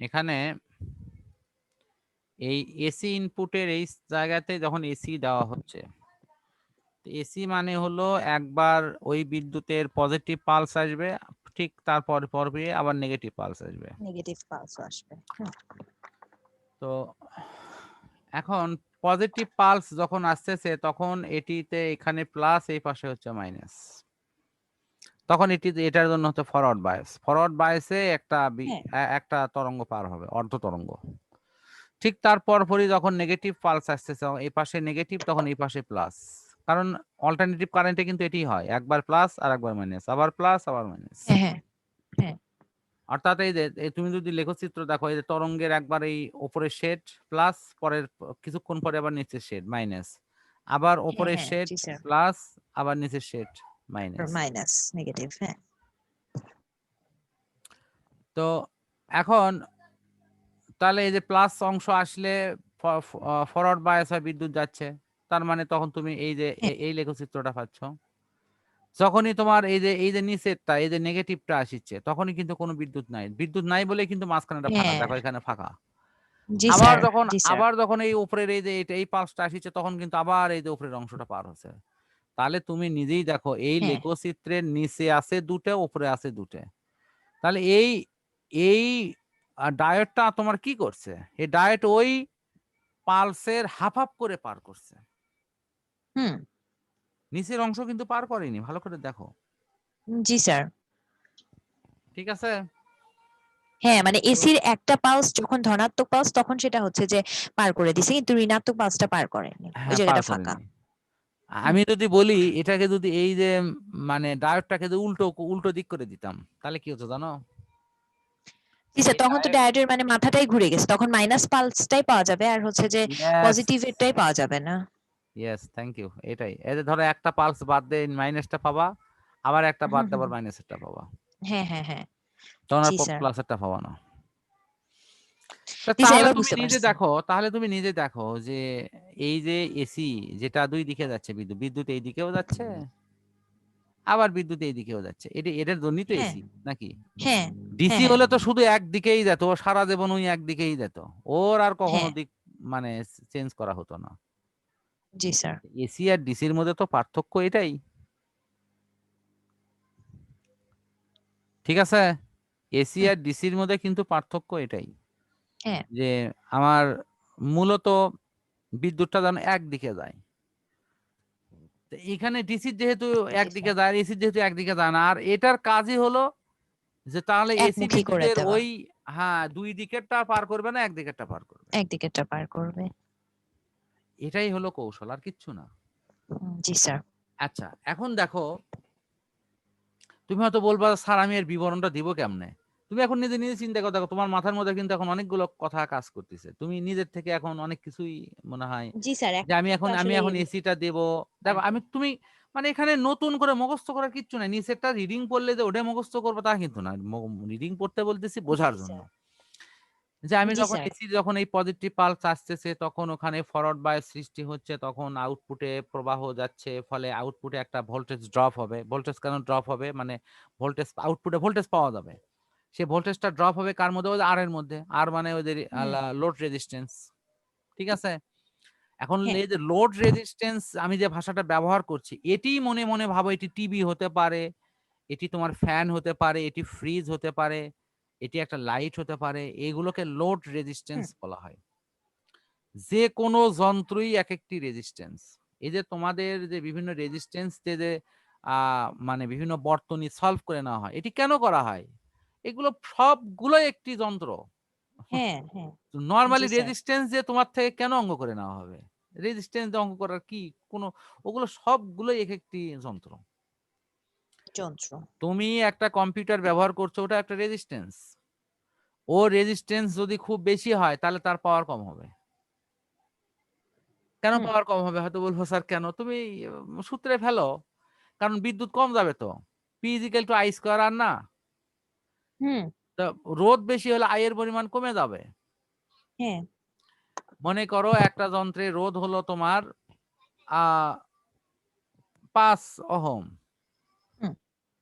এখানে এই এসি ইনপুটের এই জায়গাতে যখন এসি দেওয়া হচ্ছে, এসি মানে হলো একবার ওই বিদ্যুতের পজিটিভ পালস আসবে, ঠিক তারপর পরপরই আবার নেগেটিভ পালস আসবে। নেগেটিভ পালস আসবে। তো এখন পজিটিভ পালস যখন আসতেছে তখন এটিতে এখানে প্লাস, এই পাশে হচ্ছে মাইনাস, তখন এটার জন্য হচ্ছে ফরওয়ার্ড বায়াস। ফরওয়ার্ড বায়াসে একটা তরঙ্গ পার হবে, অর্ধ তরঙ্গ। ঠিক তার পরপরই যখন নেগেটিভ পালস আসতেছে এই পাশে নেগেটিভ, তখন এই পাশে প্লাস। কারণ অল্টারনেটিভ কারেন্টে কিন্তু এটি হয়, একবার প্লাস আর একবার মাইনাস, আবার প্লাস আবার মাইনাস। হ্যাঁ হ্যাঁ অর্থাৎ এই যে তুমি যদি লেখচিত্র দেখো, এই যে তরঙ্গের একবার এই উপরের শেড প্লাস, পরের কিছুক্ষণ পরে আবার নিচের শেড মাইনাস, আবার উপরের হ্যাঁ শেড জি স্যার, প্লাস, আবার নিচের শেড মাইনাস। Minus negative. হ্যাঁ তো এখন তাহলে এই যে প্লাস অংশ আসলে ফরওয়ার্ড বায়াস হয়, বিদ্যুৎ যাচ্ছে। তার মানে তখন তুমি এই যে হ্যাঁ এই লেখচিত্রটা পাচ্ছ। যখনই তোমার এই যে নিচেরটা, এই যে নেগেটিভটা আসছে, তখনই কিন্তু কোনো বিদ্যুৎ নাই। বিদ্যুৎ নাই বলে কিন্তু মাঝখানেটা ফাঁকা, হ্যাঁ দেখো এখানে ফাঁকা। জি আবার স্যার, যখন জি স্যার। আবার যখন এই উপরের এই যে এই পালসটা আসছে, তখন কিন্তু আবার এই যে উপরের অংশটা পার হচ্ছে। তাহলে তুমি নিজেই দেখো, এই হ্যাঁ লেখচিত্রের নিচে আছে দুটো, উপরে আছে দুটো। তাহলে এই এই ডায়োডটা তোমার কি করছে? এই ডায়োড ওই পালসের হাফ হাফ করে পার করছে, হুম নিচের অংশ কিন্তু পার করেনি। ভালো করে দেখো, জি স্যার। ঠিক আছে? হ্যাঁ মানে তো এসির একটা পালস যখন ধনাত্মক পালস, তখন সেটা হচ্ছে যে পার করে দিছে, কিন্তু ঋণাত্মক পালসটা পার করেনি, ওই হ্যাঁ, পার জায়গাটা ফাঁকা। করেনি। হুম আমি যদি বলি এটাকে, যদি এই যে মানে ডায়োডটাকে যদি উল্টো উল্টো দিক করে দিতাম, তাহলে কি হতো জানো? জি স্যার, এই তখন তো ডায়োড, ডায়োডের মানে মাথাটাই ঘুরে গেছে, তখন মাইনাস পালসটাই পাওয়া যাবে, আর হচ্ছে যে ইয়েস পজিটিভ এরটাই পাওয়া যাবে না। Yes, thank you. এটাই, এই যে ধরো একটা পালস বাদ দিয়ে মাইনাসটা পাবা, আবার একটা বাদ হুম দিয়ে হুম আবার মাইনাসেরটা পাবা, হ্যাঁ হ্যাঁ হ্যাঁ তখন আর জি স্যার। প্লাসেরটা পাবা না। জি স্যার, তাহলে এবার তুমি বুঝতে নিজে পারছি। দেখো, যে এই যে এসি, যেটা দুই দিকে যাচ্ছে, বিদ্যুৎ বিদ্যুৎ এই দিকেও যাচ্ছে, আবার বিদ্যুৎ এই দিকেও যাচ্ছে, এটার জন্যই তো হ্যাঁ এসি নাকি? হ্যাঁ হ্যাঁ ডিসি হ্যাঁ হলে তো শুধু একদিকেই যেত, ও সারা জীবন ওই একদিকেই যেত, ওর আর কখনো হ্যাঁ দিক মানে চেঞ্জ করা হতো না। জি স্যার। এসি আর ডিসির মধ্যে তো পার্থক্য এটাই, ঠিক আছে? এসি হুম আর ডিসির মধ্যে কিন্তু পার্থক্য এটাই, হ্যাঁ যে আমার মূলত বিদ্যুৎটা যেন একদিকে যায়। তো এখানে ডিসির যেহেতু জি একদিকে স্যার, যায়, এসির যেহেতু একদিকে যায় না, আর এটার কাজই হলো যে তাহলে এসি একমুখী করে বিদ্যুতের দেওয়া, ওই, হ্যাঁ, দুই দিকেরটা পার করবে না, একদিকেরটা পার করবে। একদিকেরটা পার করবে। এটাই হলো কৌশল, আর কিচ্ছু না। জি স্যার। আচ্ছা, এখন দেখো, তুমি হয়তো বলবা স্যার আমি এর বিবরণটা দিব কেমনে? তুমি এখন নিজে নিজে চিন্তা করো, দেখো তোমার মাথার মধ্যে কিন্তু এখন অনেকগুলো কথা কাজ করতেছে, তুমি নিজের থেকে এখন অনেক কিছুই মনে হয় জি স্যার, যে আমি এখন তো এখন আমি আসলে এখন এসিটা দেব। দেখো, জানতে। তুমি মানে এখানে নতুন করে মুখস্থ করার কিচ্ছু নাই, নিচেরটা রিডিং পড়লে যে ওটা মুখস্থ করবো তা কিন্তু না। রিডিং পড়তে বলতেছি বোঝার জি জন্য, স্যার, যে আমি জি যখন স্যার। এসি, যখন এই পজিটিভ পালস আসতেছে, তখন ওখানে ফরওয়ার্ড বায়াস সৃষ্টি হচ্ছে, তখন আউটপুটে প্রবাহ যাচ্ছে, ফলে আউটপুটে একটা ভোল্টেজ ড্রপ হবে। ভোল্টেজ কেন ড্রপ হবে? মানে ভোল্টেজ, আউটপুটে ভোল্টেজ পাওয়া যাবে, সে ভোল্টেজটা ড্রপ হবে কার মধ্যে? ওই আর এর মধ্যে। আর মানে ওদের হুম লোড রেজিস্ট্যান্স, ঠিক আছে? এখন হ্যাঁ এই যে লোড রেজিস্ট্যান্স, আমি যে ভাষাটা ব্যবহার করছি, এটি মনে মনে ভাবো এটি টিভি হতে পারে, এটি তোমার ফ্যান হতে পারে, এটি ফ্রিজ হতে পারে, এটি একটা লাইট হতে পারে, এগুলোকে লোড রেজিস্ট্যান্স হুম বলা হয়। যে কোনো যন্ত্রই এক একটি রেজিস্ট্যান্স। এই যে তোমাদের যে বিভিন্ন রেজিস্ট্যান্স যে মানে বিভিন্ন বর্তনী সলভ করে নেওয়া হয়, এটি কেন করা হয়? এগুলো সবগুলোই একটি যন্ত্র। হ্যাঁ হ্যাঁ জি নর্মালি স্যার। রেজিস্ট্যান্স যে তোমার থেকে কেন অঙ্ক করে নেওয়া হবে? রেজিস্ট্যান্স দিয়ে অঙ্ক করার কি কোনো, ওগুলো সবগুলোই এক একটি যন্ত্র। যন্ত্র। তুমি একটা কম্পিউটার ব্যবহার করছো, ওটা একটা রেজিস্ট্যান্স। ও রেজিস্ট্যান্স যদি খুব বেশি হয়, তাহলে তার পাওয়ার কম হবে। কেন হুম পাওয়ার কম হবে? হয়তো বলবো স্যার কেন? তুমি সূত্রে ফেলো, কারণ বিদ্যুৎ কম যাবে তো। P is equal to I square, আর না? হুম তো রোধ বেশি হলে আই এর পরিমাণ কমে যাবে। হ্যাঁ মনে করো একটা যন্ত্রে রোধ হলো তোমার আহ 5 ওহম, হুম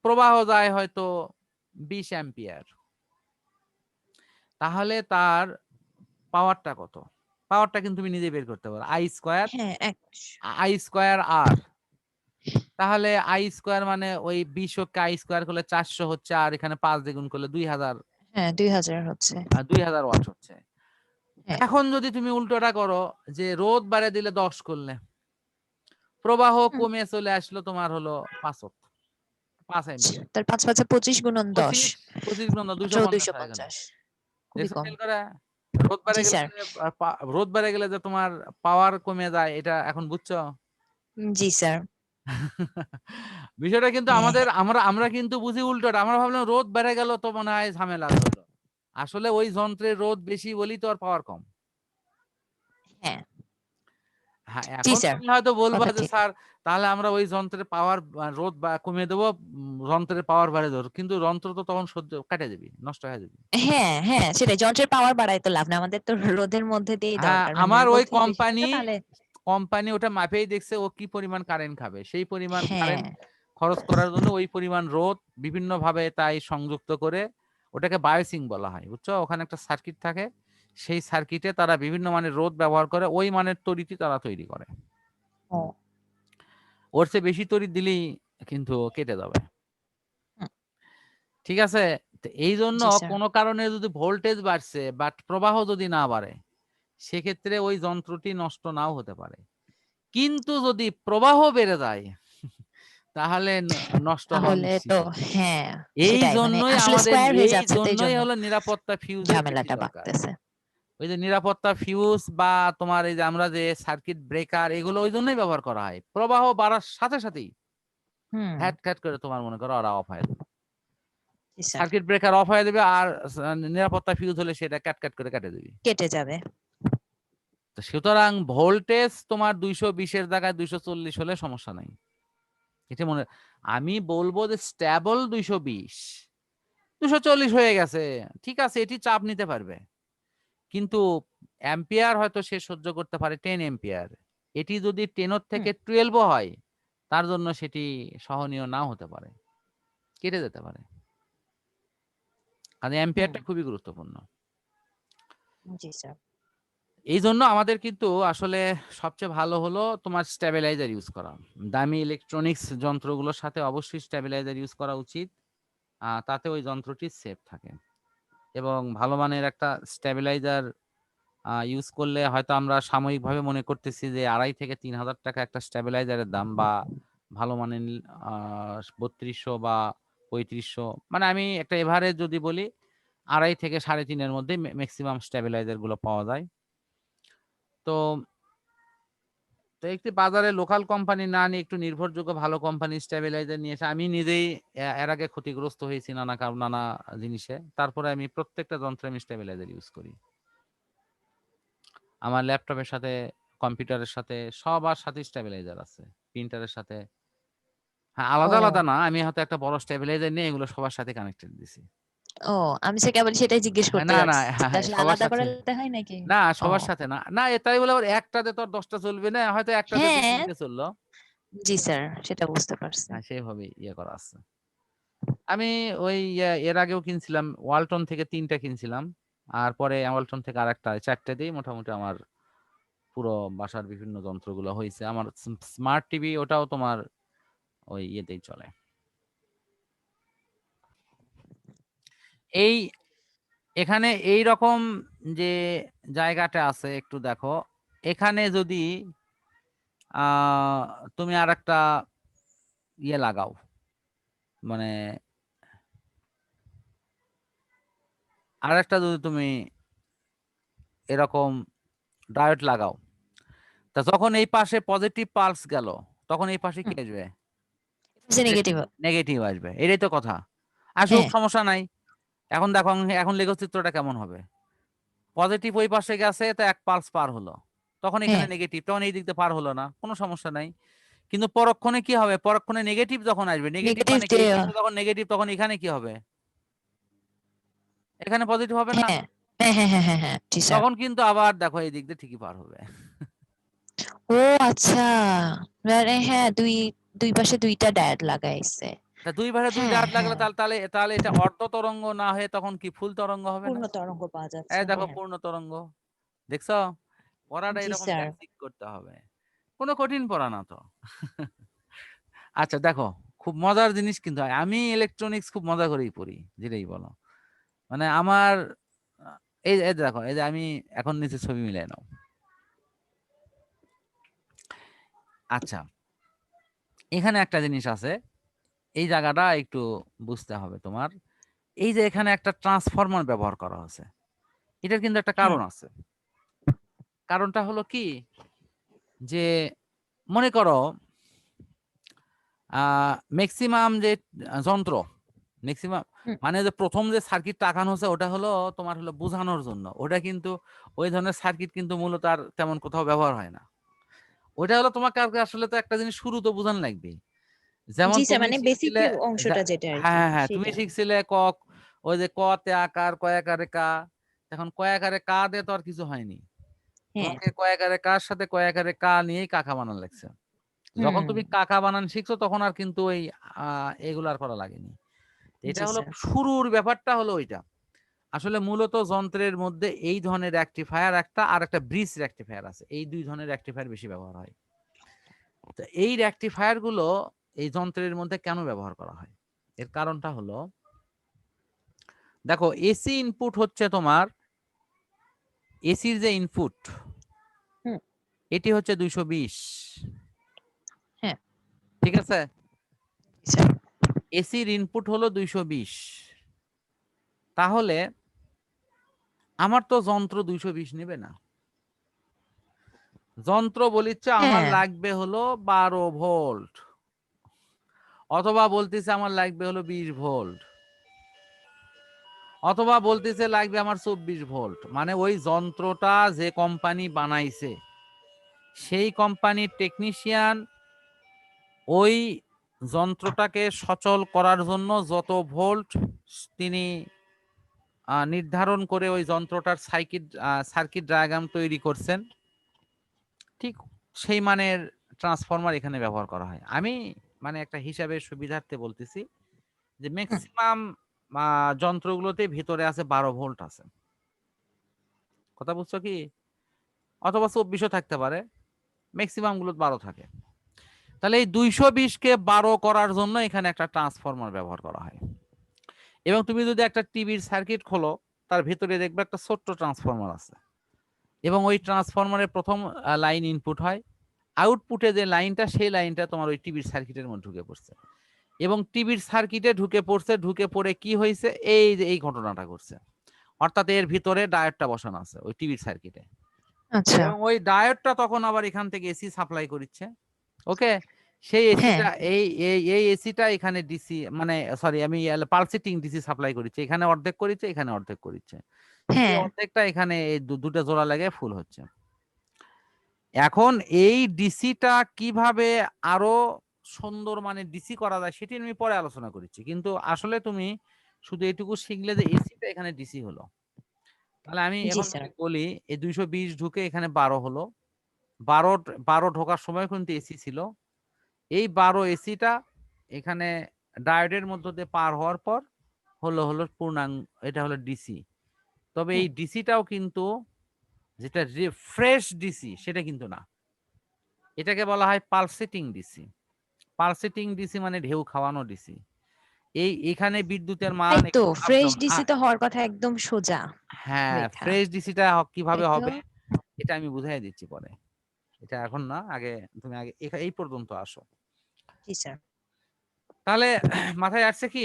প্রবাহ যায় হয়তো 20 অ্যাম্পিয়ার। তাহলে তার পাওয়ারটা কত? পাওয়ারটা কিন্তু তুমি নিজে বের করতে পারো। I স্কয়ার হ্যাঁ I স্কয়ার R, তাহলে I স্কয়ার মানে ওই 20 কে I স্কয়ার করলে 400 হচ্ছে, আর এখানে 5 দিয়ে গুণ করলে 2000, হ্যাঁ 2000 হচ্ছে। 2000 ওয়াট হচ্ছে। হ্যাঁ এখন যদি তুমি উল্টোটা করো যে রোদ বাড়িয়ে দিলে 10 করলে প্রবাহ কমে চলে আসলো তোমার হলো 5 অ্যাম্পিয়ার। তার 5 5 25 গুণন 10 25 গুণ 250 হয়ে গেল। 250। খুবই দেখছো কম। খেয়াল করে? রোদ বেড়ে জি গেলে স্যার। যে রোদ বেড়ে গেলে যে তোমার পাওয়ার কমে যায়, এটা এখন বুঝছো? জি স্যার। বিষয়টা কিন্তু হ্যাঁ আমাদের আমরা কিন্তু বুঝি উল্টোটা। আমরা ভাবলাম রোদ বেড়ে গেল তো মনে হয় ঝামেলা হলো। আসলে ওই যন্ত্রের রোদ বেশি বলি তো আর পাওয়ার কম। হ্যাঁ হ্যাঁ, জি এখন স্যার, তুমি হয়তো বলবা কথা যে ঠিক। স্যার তাহলে আমরা ওই যন্ত্রের পাওয়ার রোদ কমিয়ে দেবো, যন্ত্রের পাওয়ার বাড়িয়ে দেবো, কিন্তু যন্ত্র তো তখন সহ্য কেটে যাবে, নষ্ট হয়ে যাবে। হ্যাঁ হ্যাঁ সেটাই, যন্ত্রের পাওয়ার বাড়ায় তো লাভ না, আমাদের তো রোদের মধ্যে দিয়েই হ্যাঁ, দরকার, মানে আমার ওই রোদ যদি বেশি কোম্পানি থাকে তাহলে। ওটা মাপেই দেখছে ও কি পরিমাণ কারেন্ট খাবে, সেই পরিমাণ হ্যাঁ কারেন্ট খরচ করার জন্য ওই পরিমাণ রোদ বিভিন্ন ভাবে তাই সংযুক্ত করে, ওটাকে বায়োসিং বলা হয়, বুঝছো? ওখানে একটা সার্কিট থাকে, সেই সার্কিটে তারা বিভিন্ন মানের রোদ ব্যবহার করে ওই মানের তড়িৎই তারা তৈরি করে। ও ওর চেয়ে বেশি তড়িৎ দিলেই কিন্তু কেটে যাবে। হুম, ঠিক আছে? তো এই জন্য জি স্যার। কোনো কারণে যদি ভোল্টেজ বাড়ছে বাট প্রবাহ যদি না বাড়ে, সেক্ষেত্রে ওই যন্ত্রটি নষ্ট নাও হতে পারে। কিন্তু যদি প্রবাহ বেড়ে যায় তাহলে নষ্ট হওয়া তাহলে তো নিশ্চিত। হ্যাঁ সেটাই, মানে আসলে আমাদের স্কয়ার হয়ে এই যাচ্ছে তো এই জন্যই জন্য হলো নিরাপত্তা ফিউজের বেশি ঝামেলাটা দরকার। বাড়তেছে। ওই যে নিরাপত্তা ফিউজ বা তোমার এই যে আমরা যে সার্কিট ব্রেকার, এগুলো ওই জন্যই ব্যবহার করা হয়। প্রবাহ বাড়ার সাথে সাথেই হুম। হ্যাট খ্যাট করে তোমার মনে করো ওরা অফ হয়ে যাবে। জি স্যার। সার্কিট ব্রেকার অফ হয়ে যাবে, আর নিরাপত্তা ফিউজ হলে সেটা ক্যাট ক্যাট করে কেটে দেবে। কেটে যাবে। তো সুতরাং ভোল্টেজ তোমার 220 এর জায়গায় 240 হলে সমস্যা নাই। এটা মনে, আমি বলবো যে স্ট্যাবল 220, 240 হয়ে গেছে, ঠিক আছে, এটি চাপ নিতে পারবে, কিন্তু অ্যাম্পিয়ার হয়তো সে সহ্য করতে পারে 10 অ্যাম্পিয়ার। এটি যদি 10 হুম থেকে 12 হয়, তার জন্য সেটি সহনীয় নাও হতে পারে, কেটে যেতে পারে। কারণ হুম। অ্যাম্পিয়ারটা খুবই গুরুত্বপূর্ণ। জি স্যার। এই জন্য আমাদের কিন্তু আসলে সবচেয়ে ভালো হলো তোমার স্টেবিলাইজার ইউজ করা। দামি ইলেকট্রনিক্স যন্ত্রগুলোর সাথে অবশ্যই স্টেবিলাইজার ইউজ করা উচিত। তাতে ওই যন্ত্রটি সেফ থাকে, এবং ভালো মানের একটা স্টেবিলাইজার ইউজ করলে হয়তো আমরা সাময়িকভাবে মনে করতেছি যে 2.5 থেকে 3,000 টাকা একটা স্টেবিলাইজারের দাম, বা ভালো মানের 3200 বা 3500, মানে আমি একটা এভারেজ যদি বলি 2.5 থেকে 3.5 এর মধ্যে ম্যাক্সিমাম স্টেবিলাইজার গুলো পাওয়া যায়। তো তো একটি বাজারে লোকাল কোম্পানি না নিয়ে একটু নির্ভরযোগ্য ভালো কোম্পানি স্টেবিলাইজার নিয়ে এসে, আমি নিজেই এর আগে ক্ষতিগ্রস্ত হয়েছি নানা জিনিসে, তারপরে আমি প্রত্যেকটা যন্ত্রে আমি স্টেবিলাইজার ইউজ করি। আমার ল্যাপটপের সাথে, কম্পিউটারের সাথে, সবার সাথে স্টেবিলাইজার আছে, প্রিন্টারের সাথে। হ্যাঁ, আলাদা আলাদা ও না, আমি হয়তো একটা বড় স্টেবিলাইজার নিয়ে এগুলো সবার সাথে কানেক্টেড দিছি। ও আমি সে কেবল সেটাই জিজ্ঞেস হ্যাঁ, করতে না না, যাচ্ছি যে হ্যাঁ, আসলে সবার আলাদা সাথে করে দিতে হয় নাকি। না, ও সবার সাথে না, না তাই বলে আবার একটাতে তো আর 10টা চলবে না, হয়তো একটাতে দুই হ্যাঁ তিনটে চললো। জি স্যার, সেটা বুঝতে পারছি। হ্যাঁ, সেভাবে ইয়ে করা আছে। আমি ওই এর আগেও কিনছিলাম ওয়ালটন থেকে 3টা কিনছিলাম, আর পরে ওয়ালটন থেকে আরেকটা 4টে দিয়ে মোটামুটি আমার পুরো বাসার বিভিন্ন যন্ত্রগুলো হয়েছে। আমার স্মার্ট টিভি ওটাও তোমার ওই ইয়েতেই চলে। এই এখানে এই রকম যে জায়গাটা আছে একটু দেখো, এখানে যদি তুমি আর একটা ইয়ে লাগাও, মানে আর একটা যদি তুমি এরকম ডায়োড লাগাও, তা যখন এই পাশে পজিটিভ পালস গেল, তখন এই পাশে কি আসবে? নেগেটিভ। নেগেটিভ আসবে, এটাই তো কথা। আসুক, হ্যাঁ সমস্যা নাই। এখন দেখো, এখন লেখচিত্রটা কেমন হবে? পজিটিভ ওই পাশে গেছে, তো এক পালস পার হলো, তখন এখানে হ্যাঁ নেগেটিভ, তখন এই দিক দিয়ে পার হলো না, কোনো সমস্যা নাই। কিন্তু পরক্ষণে কি হবে? পরক্ষণে নেগেটিভ যখন আসবে, নেগেটিভ নেগেটিভ মানে কি, এই দিয়ে। পাশে যখন নেগেটিভ, তখন এখানে কি হবে? এখানে পজিটিভ হবে না? হ্যাঁ হ্যাঁ হ্যাঁ হ্যাঁ হ্যাঁ হ্যাঁ জি স্যার। তখন কিন্তু আবার দেখো এই দিক দিয়ে ঠিকই পার হবে। ও আচ্ছা, মানে হ্যাঁ দুই দুই পাশে দুইটা ডায়োড লাগাইছে। তা দুই বারে দুই হ্যাঁ ডাট লাগলে হ্যাঁ তাহলে তাহলে তাহলে এটা অর্ধ তরঙ্গ না হয়ে তখন কি ফুল তরঙ্গ হবে না? পূর্ণ তরঙ্গ পাওয়া যাচ্ছে। এই দেখো হ্যাঁ পূর্ণ তরঙ্গ। দেখছো? পড়াটা জি এরকম স্যার। বেসিক করতে হবে। কোনো কঠিন পড়া না তো। আচ্ছা দেখো, খুব মজার জিনিস কিন্তু আমি ইলেকট্রনিক্স খুব মজা করেই পড়ি, যেটাই বলো। মানে আমার এই দেখো, এই যে আমি এখন নিচে ছবি মিলাই নাও। আচ্ছা, এখানে একটা জিনিস আছে, এই জায়গাটা একটু বুঝতে হবে তোমার। এই যে এখানে একটা ট্রান্সফরমার ব্যবহার করা হয়েছে, এটার কিন্তু একটা হ্যাঁ কারণ আছে। কারণটা হলো কি, যে মনে করো ম্যাক্সিমাম যে যন্ত্র, ম্যাক্সিমাম হুম, মানে যে প্রথম যে সার্কিটটা আঁকানো হচ্ছে ওটা হলো তোমার হলো বোঝানোর জন্য। ওটা কিন্তু ওই ধরনের সার্কিট কিন্তু মূলত আর তেমন কোথাও ব্যবহার হয় না। ওটা হলো তোমাকে আসলে তো একটা জিনিস শুরু তো বোঝানো লাগবে। যেমন জি স্যার, তুমি মানে বেসিক শিখছিলে, যে অংশটা যেটা আর হ্যাঁ কি হ্যাঁ হ্যাঁ, তুমি সেটা। শিখছিলে ক, ওই যে ক তে আকার, ক আকারে কা। এখন ক আকারে কা দিয়ে তো আর কিছু হয়নি। হ্যাঁ তোমাকে ক আকারে কার সাথে ক আকারে কা নিয়েই কাকা বানান লাগছে। যখন হুম তুমি কাকা বানান শিখছো তখন আর কিন্তু ওই এগুলো আর করা লাগেনি। এটা জি হলো স্যার। শুরুর ব্যাপারটা হলো ওইটা। আসলে মূলত যন্ত্রের মধ্যে এই ধরনের রেকটিফায়ার একটা আর একটা ব্রিজ রেকটিফায়ার আছে, এই দুই ধরনের রেকটিফায়ার বেশি ব্যবহার হয়। তো এই রেকটিফায়ার গুলো এই যন্ত্রের মধ্যে কেন ব্যবহার করা হয়, এর কারণটা হলো, দেখো এসি ইনপুট হচ্ছে তোমার, এসির যে ইনপুট হুম এটি হচ্ছে 220, হ্যাঁ ঠিক আছে? স্যার। এসির ইনপুট হলো 220, তাহলে আমার তো যন্ত্র 220 নেবে না। যন্ত্র বলিচ্ছে আমার হ্যাঁ লাগবে হলো 12 ভোল্ট, অথবা বলতেছে আমার লাগবে হলো 20 ভোল্ট, অথবা বলতেছে লাগবে আমার 24 ভোল্ট। মানে ওই যন্ত্রটা যে কোম্পানি বানাইছে সেই কোম্পানির টেকনিশিয়ান ওই যন্ত্রটাকে সচল করার জন্য যত ভোল্ট তিনি নির্ধারণ করে ওই যন্ত্রটার সার্কিট ডায়াগ্রাম তৈরি করছেন, ঠিক সেই মানের ট্রান্সফরমার এখানে ব্যবহার করা হয়। আমি মানে একটা হিসাবের সুবিধার্থে বলতেছি যে হুম, ম্যাক্সিমাম যন্ত্রগুলোতে ভিতরে আছে 12 ভোল্ট আছে, কথা বুঝছো কি? অথবা 24ও থাকতে পারে, ম্যাক্সিমাম গুলো 12 থাকে। তাহলে এই 220 কে 12 করার জন্য এখানে একটা ট্রান্সফরমার ব্যবহার করা হয়। এবং তুমি যদি একটা টিভির সার্কিট খোলো, তার ভিতরে দেখবে একটা ছোট্ট ট্রান্সফরমার আছে, এবং ওই ট্রান্সফরমারের প্রথম লাইন ইনপুট হয়, আউটপুটে যে লাইনটা সেই লাইনটা তোমার ওই টিভির সার্কিটের মধ্যে ঢুকে পড়ছে, এবং টিভির সার্কিটে ঢুকে পড়ছে, ঢুকে পড়ে কি হয়েছে, এই যে এই ঘটনাটা ঘটছে। অর্থাৎ এর ভিতরে ডায়োডটা বসানো আছে ওই টিভির সার্কিটে, আচ্ছা। এবং ওই ডায়োডটা তখন আবার এখান থেকে এসি সাপ্লাই করছে। ওকে, সেই হ্যাঁ এসিটা এই এই এই এসিটা এখানে ডিসি, মানে সরি আমি পালসেটিং ডিসি সাপ্লাই করেছি, এখানে অর্ধেক করেছে, এখানে অর্ধেক করেছে, এই হ্যাঁ অর্ধেকটা এখানে এই দুটো জোড়া লাগে ফুল হচ্ছে। এখন এই ডিসিটা কিভাবে আরো সুন্দর মানে ডিসি করা যায় সেটি আমি পরে আলোচনা করেছি, কিন্তু আসলে তুমি শুধু এটুকু শিখলে যে এসিটা এখানে ডিসি হলো। তাহলে আমি জি এখন স্যার। যদি বলি এই 220 ঢুকে এখানে 12 হলো, 12 12 ঢোকার সময় কিন্তু এসি ছিল, এই 12 এসিটা এখানে ডায়োডের মধ্য দিয়ে পার হওয়ার পর হলো পূর্ণাঙ্গ, এটা হলো ডিসি। তবে এই হুম, ডিসিটাও কিন্তু যেটা ফ্রেশ ডিসি সেটা কিন্তু না, এটাকে বলা হয় পালসেটিং ডিসি। পালসেটিং ডিসি মানে ঢেউ খাওয়ানো ডিসি। এখানে বিদ্যুতের মান তাই তো, একটু আপ ফ্রেশ ডাউন। ডিসি তো হওয়ার কথা একদম সোজা হ্যাঁ, লেখা, ফ্রেশ ডিসিটা কিভাবে তাই তো। হবে এটা আমি বুঝাই দিচ্ছি পরে, এটা এখন না, আগে তুমি আগে এই পর্যন্ত আসো। জি স্যার। তাহলে মাথায় আসছে কি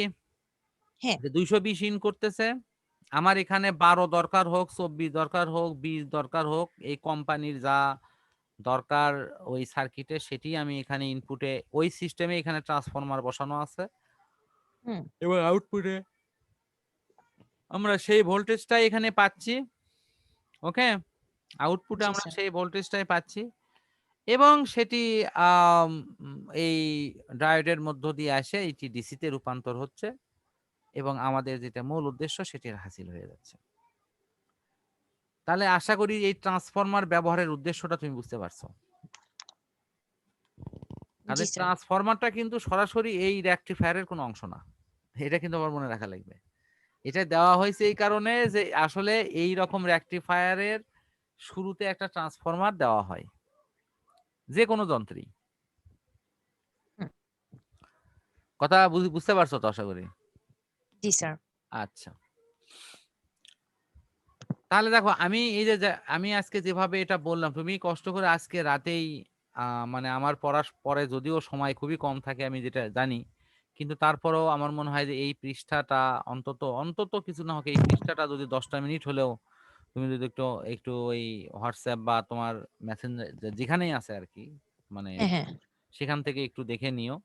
হ্যাঁ যে 220 ইন করতেছে, আমার এখানে 12 দরকার হোক, 24 দরকার হোক, 20 দরকার হোক, এই কোম্পানির যা দরকার ওই সার্কিটে সেটি আমি এখানে ইনপুটে ওই সিস্টেমে এখানে ট্রান্সফরমার বসানো আছে, হুম এবং আউটপুটে আমরা সেই ভোল্টেজটাই এখানে পাচ্ছি। ওকে, আউটপুটে জি আমরা স্যার। সেই ভোল্টেজটাই পাচ্ছি, এবং সেটি আম, এই ডায়োডের মধ্য দিয়ে আসে এটি ডিসিতে রূপান্তর হচ্ছে, এবং আমাদের যেটা মূল উদ্দেশ্য সেটি হাসিল হয়ে যাচ্ছে। তাহলে আশা করি এই ট্রান্সফরমার ব্যবহারের উদ্দেশ্যটা তুমি বুঝতে পারছো। কাজে জি স্যার। ট্রান্সফরমারটা কিন্তু সরাসরি এই রেকটিফায়ারের কোনো অংশ না। এটা কিন্তু আমার মনে রাখা লাগবে। এটা দেওয়া হয়েছে এই কারণে যে আসলে এই রকম রেকটিফায়ারের শুরুতে একটা ট্রান্সফরমার দেওয়া হয় যে কোনো যন্ত্রেই। হুম, কথা বুঝতে পারছো তো আশা করি। জি স্যার। আচ্ছা, তাহলে দেখো আমি এই যে আমি আজকে যেভাবে এটা বললাম, তুমি কষ্ট করে আজকে রাতেই মানে আমার পড়ার পরে যদিও সময় খুবই কম থাকে আমি যেটা জানি, কিন্তু তারপরেও আমার মনে হয় যে এই পৃষ্ঠাটা অন্তত অন্তত কিছু না হোক এই পৃষ্ঠাটা যদি 10টা মিনিট হলেও তুমি যদি একটু একটু ওই হোয়াটসঅ্যাপ বা তোমার মেসেঞ্জার যেখানেই আছে আর কি, মানে হ্যাঁ, হ্যাঁ। সেখান থেকে একটু দেখে নিও।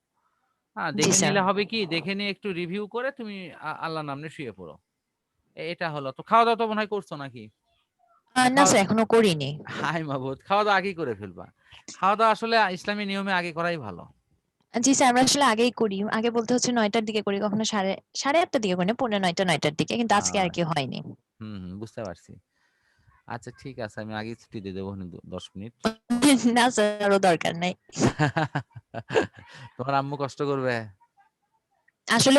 জি দেখে স্যার। নিলে হবে কি, দেখে নিয়ে একটু রিভিউ করে তুমি আল্লাহর নামে শুয়ে পড়ো। এটা হলো তো। খাওয়া দাওয়া তো মনে হয় করছো নাকি? না খাওয়া স্যার, এখনো করিনি। হাই মাবুদ, খাওয়া দাওয়া আগেই করে ফেলবা। খাওয়া দাওয়া আসলে ইসলামী নিয়মে আগে করাই ভালো। জি স্যার, আমরা আসলে আগেই করি। আগে বলতে হচ্ছে 9টার দিকে করি, কখনো সাড়ে 8টার দিকে করি না, 8:45 9টার দিকে। কিন্তু আজকে আর কি আচ্ছা, হয়নি। বুঝতে পারছি। আচ্ছা ঠিক আছে, আমি আগেই ছুটি দিয়ে দেবো 10 মিনিট। না স্যার, আরো দরকার নাই। তোমার আম্মু কষ্ট করবে। আসলে